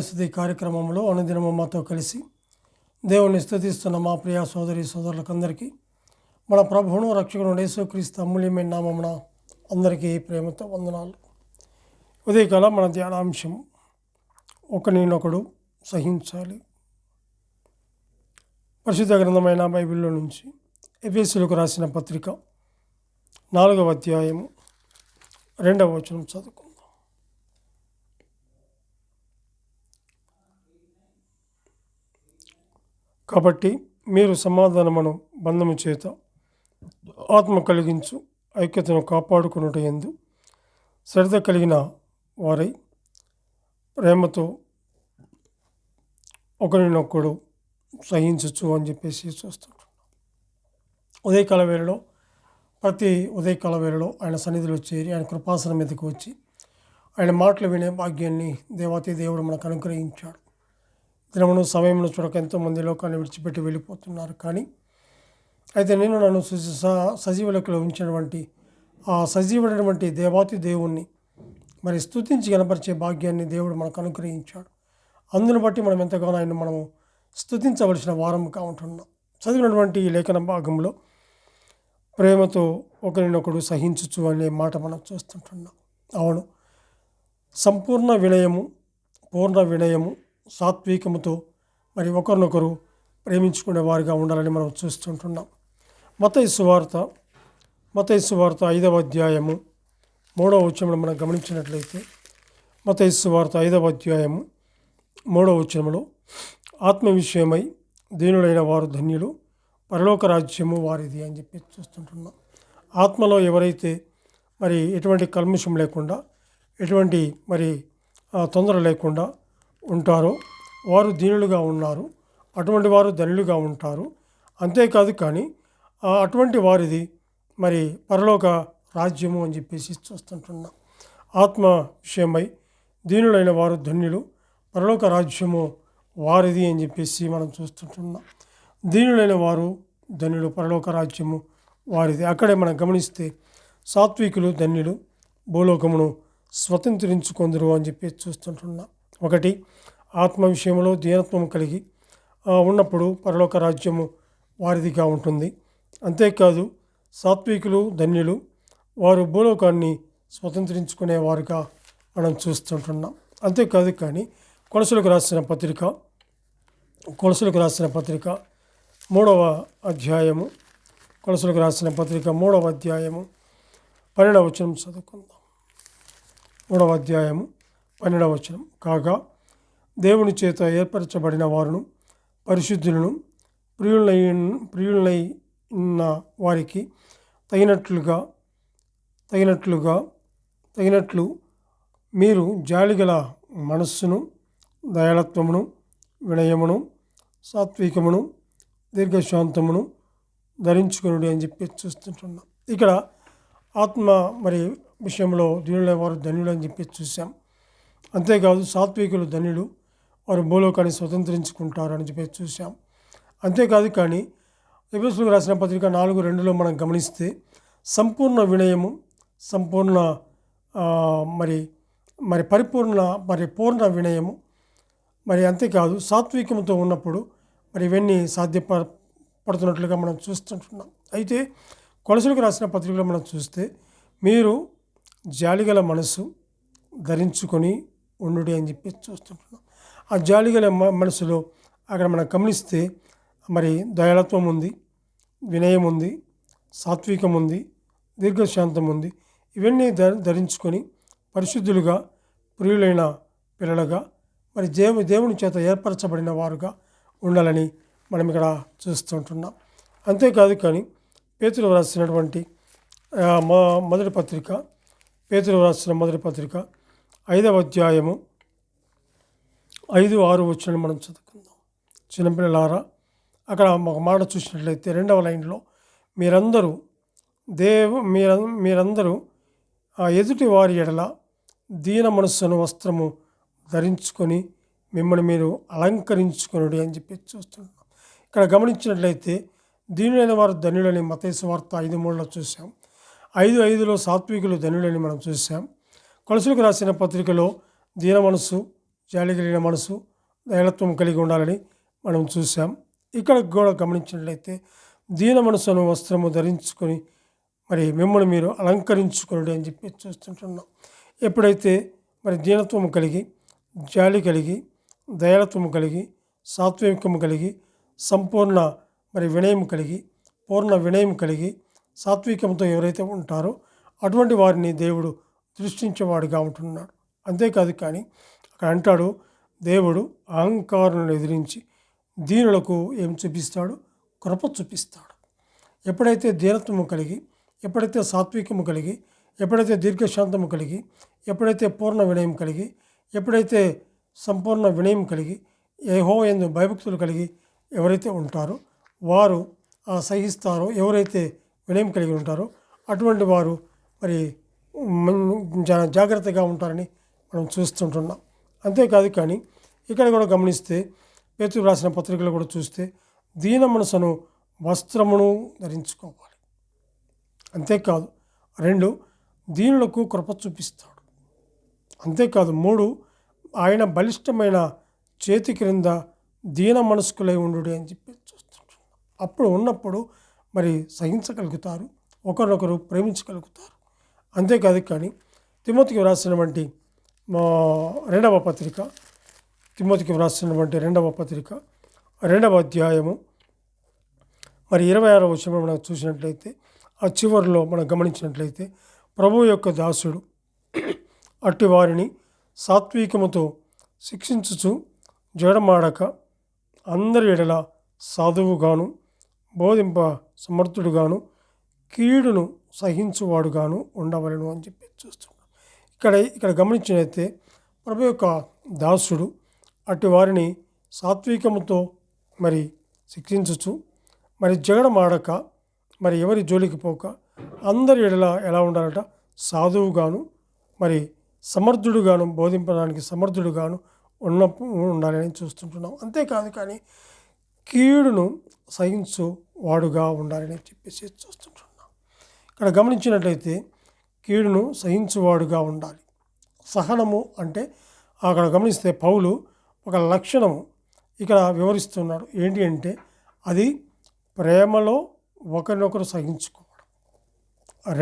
స్తుతి కార్యక్రమంలో అనుదినము మాతో కలిసి దేవుని స్తుతిస్తున్న మా ప్రియ సోదరి సోదరులకందరికీ మన ప్రభువును రక్షకుడు యేసుక్రీస్తు అమూల్యమైన నామమున అందరికీ ప్రేమతో వందనాలు. ఉదయకాలం మన ధ్యానాంశం ఒకరినొకడు సహించాలి. పరిశుద్ధ గ్రంథమైన బైబిల్లో నుంచి ఎఫెసీయులకు రాసిన పత్రిక 4వ అధ్యాయము 2వ వచనం చదువుకుందాం. కాబట్టి మీరు సమాధానమును బంధము చేత ఆత్మ కలిగించు ఐక్యతను కాపాడుకున్నట యందు శ్రద్ధ కలిగిన వారై ప్రేమతో ఒకరినొకడు సహించచ్చు అని చెప్పేసి చూస్తుంటాం. ఉదయకాల వేళలో ప్రతి ఉదయకాల వేళలో ఆయన సన్నిధిలో చేరి ఆయన కృపాసనం మీదకి వచ్చి ఆయన మాటలు వినే భాగ్యాన్ని దేవాతి దేవుడు మనకు అనుగ్రహించాడు. దినమును సమయంలో చూడక ఎంతోమంది లోకాన్ని విడిచిపెట్టి వెళ్ళిపోతున్నారు. కానీ అయితే నేను నన్ను సజీవులకు ఉంచినటువంటి ఆ సజీవుడైనటువంటి దేవాతి దేవుణ్ణి మరి స్తుతించి కనపరిచే భాగ్యాన్ని దేవుడు మనకు అనుగ్రహించాడు. అందును బట్టి మనం ఎంతగానో ఆయన మనము స్తుతించవలసిన వారముగా ఉంటున్నాం. చదివినటువంటి ఈ లేఖన భాగంలో ప్రేమతో ఒకరినొకడు సహించుచు అనే మాట మనం చూస్తుంటున్నాం. అవును, సంపూర్ణ వినయము, పూర్ణ వినయము, సాత్వికముతో మరి ఒకరినొకరు ప్రేమించుకునే వారిగా ఉండాలని మనం చూస్తుంటున్నాం. మత్తయి సువార్త 5వ అధ్యాయము 3వ వచనంలో మనం గమనించినట్లయితే మత్తయి సువార్త 5వ అధ్యాయము 3వ వచనంలో ఆత్మ విషయమై దీనులైన వారు ధన్యులు, పరలోక రాజ్యము వారిది అని చెప్పి చూస్తుంటున్నాం. ఆత్మలో ఎవరైతే మరి ఎటువంటి కల్మషం లేకుండా ఎటువంటి మరి తొందర లేకుండా ఉంటారో వారు దీనులుగా ఉన్నారు, అటువంటి వారు ధనులుగా ఉంటారు. అంతేకాదు కానీ అటువంటి వారిది మరి పరలోక రాజ్యము అని చెప్పేసి చూస్తుంటున్నాం. ఆత్మ విషయమై దీనులైన వారు ధన్యులు, పరలోక రాజ్యము వారిది అని చెప్పేసి మనం చూస్తుంటున్నాం. దీనులైన వారు ధన్యులు, పరలోక రాజ్యము వారిది. అక్కడే మనం గమనిస్తే సాత్వికులు ధన్యులు, భూలోకమును స్వతంత్రించుకొందురు అని చెప్పి చూస్తుంటున్నాం. ఒకటి, ఆత్మ విషయంలో దీనత్వం కలిగి ఉన్నప్పుడు పరలోక రాజ్యము వారిదిగా ఉంటుంది. అంతేకాదు సాత్వికులు ధన్యులు, వారు భూలోకాన్ని స్వతంత్రించుకునేవారుగా మనం చూస్తుంటున్నాం. అంతేకాదు కానీ కొలసలకు రాసిన పత్రిక 3వ అధ్యాయము 12వ వచనం చదువుకుందాం. 3వ అధ్యాయము 12వ వచనం. కాగా దేవుని చేత ఏర్పరచబడిన వారును పరిశుద్ధులను ప్రియులైన వారికి తగినట్లు మీరు జాలిగల మనస్సును, దయాళత్వమును, వినయమును, సాత్వికమును, దీర్ఘశాంతమును ధరించుకొనుడి అని చెప్పి చూస్తుంటున్నాం. ఇక్కడ ఆత్మ మరి విషయంలో దీనులైన వారు ధన్యులు అని చెప్పి చూసాం. అంతేకాదు సాత్వికులు ధన్యులు, వారు భూలోకాన్ని స్వతంత్రించుకుంటారు అని చెప్పి చూసాం. అంతేకాదు కానీ ఎఫెసీయులకు రాసిన పత్రిక 4:2లో మనం గమనిస్తే సంపూర్ణ వినయము, సంపూర్ణ మరి పరిపూర్ణ పూర్ణ వినయము, మరి అంతేకాదు సాత్వికముతో ఉన్నప్పుడు మరి ఇవన్నీ సాధ్యపడుతున్నట్లుగా మనం చూస్తుంటున్నాం. అయితే కొలసలకు రాసిన పత్రికలో మనం చూస్తే మీరు జాలిగల మనసు ధరించుకొని ఉండుడి అని చెప్పి చూస్తుంటున్నాం. ఆ జాలిగల మనసులో అక్కడ మనం గమనిస్తే మరి దయాళత్వం ఉంది, వినయం ఉంది, సాత్వికం ఉంది, దీర్ఘశాంతం ఉంది. ఇవన్నీ ధరించుకొని పరిశుద్ధులుగా, ప్రియులైన పిల్లలుగా మరి దేవుని చేత ఏర్పరచబడిన వారుగా ఉండాలని మనం ఇక్కడ చూస్తుంటున్నాం. అంతేకాదు కానీ పేతురు రాసినటువంటి మొదటి పత్రిక 5వ అధ్యాయము 5-6 వచనం మనం చదువుకుందాం. చిన్నపిల్లలారా, అక్కడ ఒక మాట చూసినట్లయితే 2వ లైన్లో మీరందరూ ఎదుటి వారి ఎడల దీన మనస్సును వస్త్రము ధరించుకొని మిమ్మల్ని మీరు అలంకరించుకొనుడి అని చెప్పి చూస్తున్నాం. ఇక్కడ గమనించినట్లయితే దీనులైన వారు ధన్యులని మత్తయి సువార్త 5:3లో చూసాం. 5:5లో సాత్వికులు ధన్యులని మనం చూసాం. కొలసలకు రాసిన పత్రికలో దీన మనసు, జాలి కలిగిన మనసు, దయాళత్వం కలిగి ఉండాలని మనం చూసాం. ఇక్కడ కూడా గమనించినట్లయితే దీన మనసును వస్త్రము ధరించుకొని మరి మిమ్మల్ని మీరు అలంకరించుకోండి అని చెప్పి చూస్తుంటున్నాం. ఎప్పుడైతే మరి దీనత్వము కలిగి, జాలి కలిగి, దయాళత్వము కలిగి, సాత్వికము కలిగి, సంపూర్ణ మరి వినయం కలిగి, పూర్ణ వినయం కలిగి, సాత్వికంతో ఎవరైతే ఉంటారో అటువంటి వారిని దేవుడు దృష్టించేవాడుగా ఉంటున్నాడు. అంతేకాదు కానీ అక్కడ అంటాడు, దేవుడు అహంకారులను ఎదిరించి దీనులకు ఏం చూపిస్తాడు? కృప చూపిస్తాడు. ఎప్పుడైతే దీనత్వము కలిగి, ఎప్పుడైతే సాత్వికము కలిగి, ఎప్పుడైతే దీర్ఘశాంతము కలిగి, ఎప్పుడైతే పూర్ణ వినయం కలిగి, ఎప్పుడైతే సంపూర్ణ వినయం కలిగి, యెహోవా యందు భయభక్తులు కలిగి ఎవరైతే ఉంటారో వారు సహిస్తారో, ఎవరైతే వినయం కలిగి ఉంటారో అటువంటి వారు మరి జాగ్రత్తగా ఉంటారని మనం చూస్తుంటున్నాం. అంతేకాదు కానీ ఇక్కడ కూడా గమనిస్తే పేతురు రాసిన పత్రికలు కూడా చూస్తే దీన మనసును వస్త్రమును ధరించుకోవాలి. అంతేకాదు 2 దీనులకు కృప చూపిస్తాడు. అంతేకాదు 3 ఆయన బలిష్టమైన చేతి క్రింద దీన మనస్కులై ఉండు అని చెప్పి చూస్తుంటున్నాం. అప్పుడు ఉన్నప్పుడు మరి సహించగలుగుతారు, ఒకరినొకరు ప్రేమించగలుగుతారు. అంతేకాదు కానీ తిమోతికి వ్రాసినటువంటి 2వ పత్రిక, తిమోతికి వ్రాసినటువంటి 2వ పత్రిక 2వ అధ్యాయము మరి 26వ వచనం మనం చూసినట్లయితే ఆ చివరిలో మనం గమనించినట్లయితే ప్రభువు యొక్క దాసుడు అట్టి వారిని సాత్వికముతో శిక్షించుచు జడమాడక అందరి ఎడల సాధువుగాను బోధింప సమర్థుడుగాను కీడును సహించువాడుగాను ఉండవలను అని చెప్పి చూస్తున్నాం. ఇక్కడ గమనించినట్లయితే ప్రభు యొక్క దాసుడు అట్టి వారిని సాత్వికముతో మరి శిక్షించుచు మరి జగడమాడక మరి ఎవరి జోలికి పోక అందరి ఎడల ఎలా ఉండాలట? సాధువుగాను మరి సమర్థుడుగాను బోధింపడానికి సమర్థుడుగాను ఉండాలని చూస్తుంటున్నాం. అంతేకాదు కానీ కీడును సహించు వాడుగా ఉండాలని చెప్పేసి చూస్తుంటున్నాం. ఇక్కడ గమనించినట్లయితే కీడును సహించువాడుగా ఉండాలి. సహనము అంటే అక్కడ గమనిస్తే పౌలు ఒక లక్షణము ఇక్కడ వివరిస్తున్నాడు. ఏంటి అంటే అది ప్రేమలో ఒకరినొకరు సహించుకోవడం.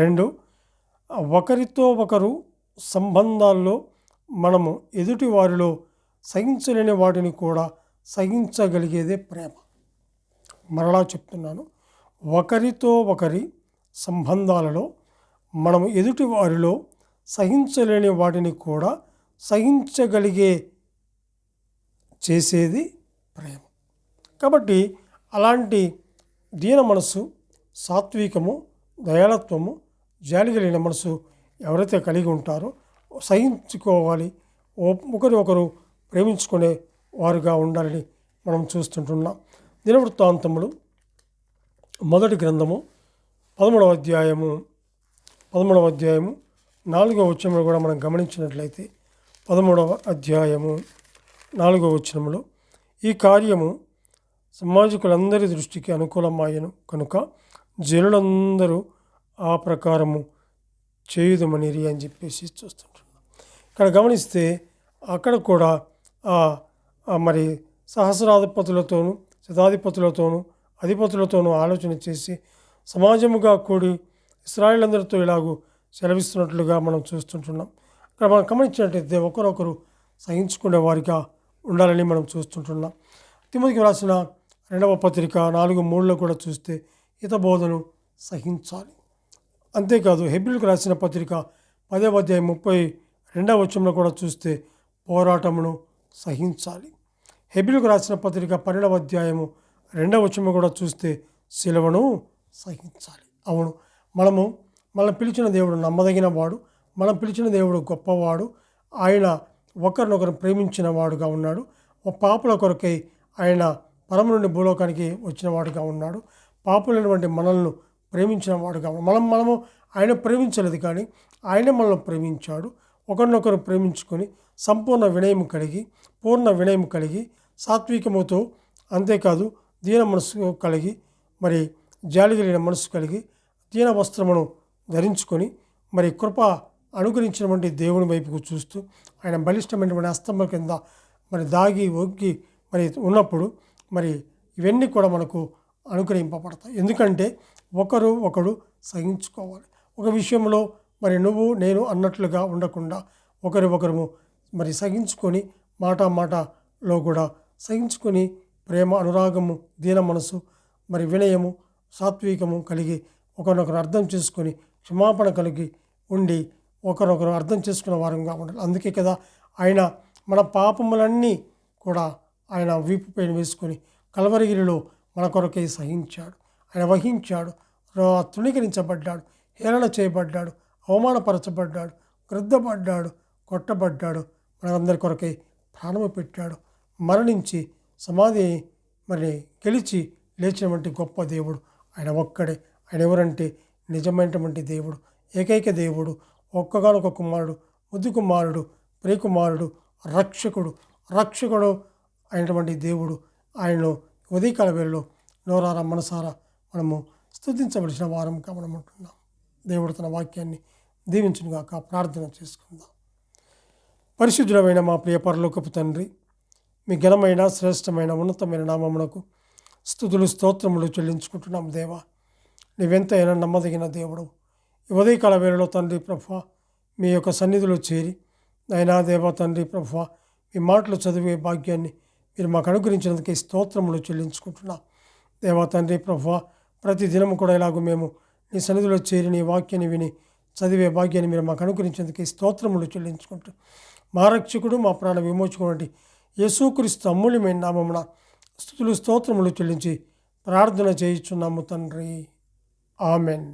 2 ఒకరితో ఒకరు సంబంధాల్లో మనము ఎదుటి వారిలో సహించలేని వాటిని కూడా సహించగలిగేదే ప్రేమ. మరలా చెప్తున్నాను, ఒకరితో ఒకరి సంబంధాలలో మనము ఎదుటి వారిలో సహించలేని వాటిని కూడా సహించగలిగే చేసేది ప్రేమ. కాబట్టి అలాంటి దీన మనసు, సాత్వికము, దయాళత్వము, జాలి కలిగిన మనసు ఎవరైతే కలిగి ఉంటారో సహించుకోవాలి, ఒకరి ఒకరు ప్రేమించుకునే వారుగా ఉండాలని మనం చూస్తుంటున్నాం. దినవృత్తాంతములు 1వ గ్రంథము 13వ అధ్యాయము 4వ వచనంలో కూడా మనం గమనించినట్లయితే 13వ అధ్యాయము 4వ వచనంలో ఈ కార్యము సమాజకులందరి దృష్టికి అనుకూలమాయను కనుక జనులందరూ ఆ ప్రకారము చేయుదమనిరి అని చెప్పేసి చూస్తుంటున్నాం. ఇక్కడ గమనిస్తే అక్కడ కూడా మరి సహస్రాధిపతులతోనూ శతాధిపతులతోనూ అధిపతులతోనూ ఆలోచన చేసి సమాజముగా కూడి ఇశ్రాయేలందరితో ఇలాగూ సెలవిస్తున్నట్లుగా మనం చూస్తుంటున్నాం. ఇక్కడ మనం గమనించినట్లయితే ఒకరొకరు సహించుకునే వారిగా ఉండాలని మనం చూస్తుంటున్నాం. తిమోతికి వ్రాసిన 2వ పత్రిక 4:3 కూడా చూస్తే హితబోధను సహించాలి. అంతేకాదు హెబ్రీయులకు రాసిన పత్రిక 10వ అధ్యాయం 32వ వచనంలో కూడా చూస్తే పోరాటమును సహించాలి. హెబ్రీయులకు రాసిన పత్రిక 12వ అధ్యాయము 2వ వచనం కూడా చూస్తే సిలువను సహించాలి. అవును, మనల్ని పిలిచిన దేవుడు నమ్మదగిన వాడు, మనం పిలిచిన దేవుడు గొప్పవాడు. ఆయన ఒకరినొకరు ప్రేమించిన వాడుగా ఉన్నాడు. పాపుల కొరకై ఆయన పరమ నుండి భూలోకానికి వచ్చిన వాడుగా ఉన్నాడు. పాపులైనటువంటి మనల్ని ప్రేమించిన వాడుగా మనము ఆయన ప్రేమించలేదు, కానీ ఆయనే మనల్ని ప్రేమించాడు. ఒకరినొకరు ప్రేమించుకొని సంపూర్ణ వినయం కలిగి, పూర్ణ వినయం కలిగి, సాత్వికముతో, అంతేకాదు దీన మనసు కలిగి, మరి జాలి కలిగిన మనసు కలిగి, దీన వస్త్రమును ధరించుకొని మరి కృప అనుగ్రహించినటువంటి దేవుని వైపుకు చూస్తూ ఆయన బలిష్టమైనటువంటి హస్తముల కింద మరి దాగి ఒగ్గి మరి ఉన్నప్పుడు మరి ఇవన్నీ కూడా మనకు అనుగ్రహింపబడతాయి. ఎందుకంటే ఒకరు సహించుకోవాలి. ఒక విషయంలో మరి నువ్వు నేను అన్నట్లుగా ఉండకుండా ఒకరు మరి సహించుకొని మాటలో కూడా సహించుకొని ప్రేమ, అనురాగము, దీన మనసు, మరి వినయము, సాత్వికము కలిగి ఒకరినొకరు అర్థం చేసుకొని క్షమాపణ కలిగి ఉండి ఒకరొకరు అర్థం చేసుకున్న వారంగా ఉండాలి. అందుకే కదా ఆయన మన పాపములన్నీ కూడా ఆయన వీపు పైన వేసుకొని కల్వరిగిరిలో మన కొరకై సహించాడు. ఆయన వహించాడు, తృణీకరించబడ్డాడు, హేళన చేయబడ్డాడు, అవమానపరచబడ్డాడు, క్రుద్ధపడ్డాడు, కొట్టబడ్డాడు, మనందరి కొరకై ప్రాణము పెట్టాడు, మరణించి సమాధి మరి గెలిచి లేచినటువంటి గొప్ప దేవుడు ఆయన ఒక్కడే. ఆయన ఎవరంటే నిజమైనటువంటి దేవుడు, ఏకైక దేవుడు, ఒక్కగానొక కుమారుడు, ముద్దు కుమారుడు, ప్రియకుమారుడు, రక్షకుడు అయినటువంటి దేవుడు. ఆయనను ఉదయకాల వేళలో నోరారా మనసారా మనము స్తుతించవలసిన వారంగా మనం ఉంటున్నాం. దేవుడు తన వాక్యాన్ని దీవించునుగాక. ప్రార్థన చేసుకుందాం. పరిశుద్ధుడమైన మా ప్రియ పరలోకపు తండ్రి, మీ ఘనమైన శ్రేష్టమైన ఉన్నతమైన నామమునకు స్తుతులు స్తోత్రములు చెల్లించుకుంటున్నాం. దేవా, నీవెంతైనా నమ్మదగిన దేవుడు. ఈ ఉదయకాల వేళలో తండ్రి ప్రభువా, మీ యొక్క సన్నిధిలో చేరి అయినా దేవా తండ్రి ప్రభువా, మీ మాటలు చదివే భాగ్యాన్ని మీరు మాకు అనుగ్రహించినందుకే స్తోత్రములు చెల్లించుకుంటున్నాం. దేవా తండ్రి ప్రభువా, ప్రతి దినము కూడా ఇలాగూ మేము నీ సన్నిధిలో చేరి నీ వాక్యాన్ని విని చదివే భాగ్యాన్ని మీరు మాకు అనుగ్రహించేందుకే స్తోత్రములు చెల్లించుకుంటూ మా రక్షకుడు, మా ప్రాణ విమోచకుడు యేసుక్రీస్తు అమూల్యమైన నామమున స్తుతులు స్తోత్రములు చెల్లించి ప్రార్థన చేయుచున్నాము తండ్రి. ఆమెన్.